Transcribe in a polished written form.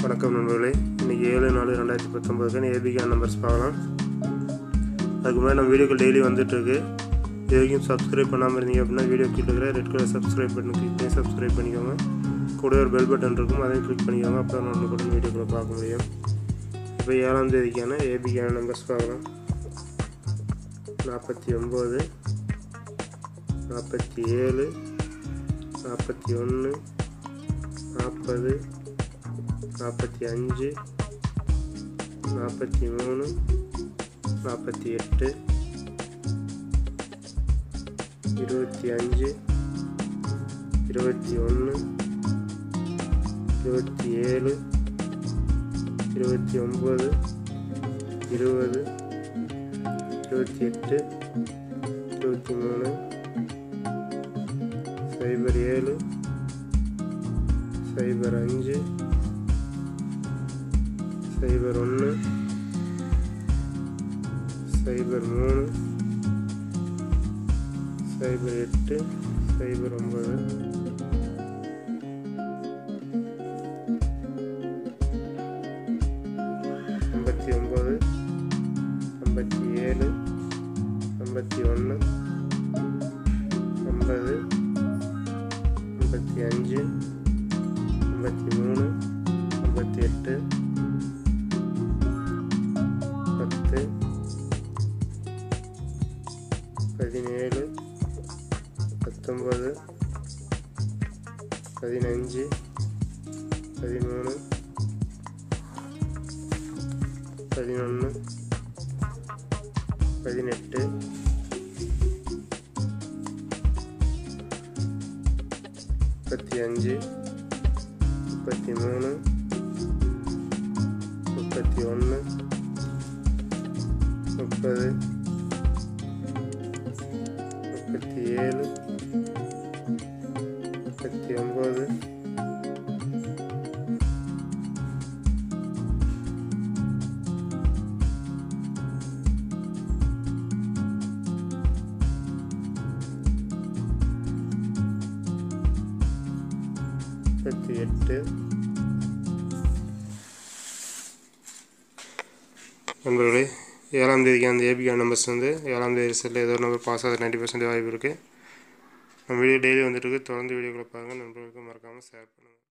வணக்கம் நண்பர்களே. இன்றைக்கி 7/4/2019 ஏபிகே நம்பர்ஸ் பார்க்கலாம். அதுக்கு முன்னாடி நம்ம வீடியோக்கு டெய்லி வந்துட்டுருக்கு. இது வரைக்கும் சப்ஸ்கிரைப் பண்ணாமல் இருந்தீங்க அப்படின்னா வீடியோ கீழே இருக்கிற red colour subscribe button click பண்ணி சப்ஸ்கிரைப் பண்ணிக்கோங்க. கூட ஒரு பெல் பட்டன் இருக்கும், அதையும் கிளிக் பண்ணிக்கோங்க. அப்போ நம்ம கூட வீடியோக்குள்ளே பார்க்க முடியும். இப்போ 7ஆம் தேதிக்கான ஏபிகே நம்பர்ஸ் பார்க்கலாம். 49, 47, 41, 40, 45, 43, 48, 25, 21, 27, 29, 20, 28, 23, 07, 05, 01, 03, 08, 09, 59, 57, 51, 50, 55, 53, 58, 10, 17, 19, 15, 13, 11, 18, 35, 33, 31, 30, 37, 39, 38. நண்பர்களே, 7ஆம் தேதிக்கு அந்த ஏபிகே நம்பர்ஸ் 7ஆம் தேதி ரிசல்ட்டில் ஏதோ ஒரு நம்பர் பாஸ் ஆகுது. 90% வாய்ப்பு இருக்குது. நம்ம வீடியோ டெய்லி வந்துட்டு இருக்கு. தொடர்ந்து வீடியோக்களை பாருங்கள். நண்பர்களுக்கு மறக்காமல் ஷேர் பண்ணுங்கள்.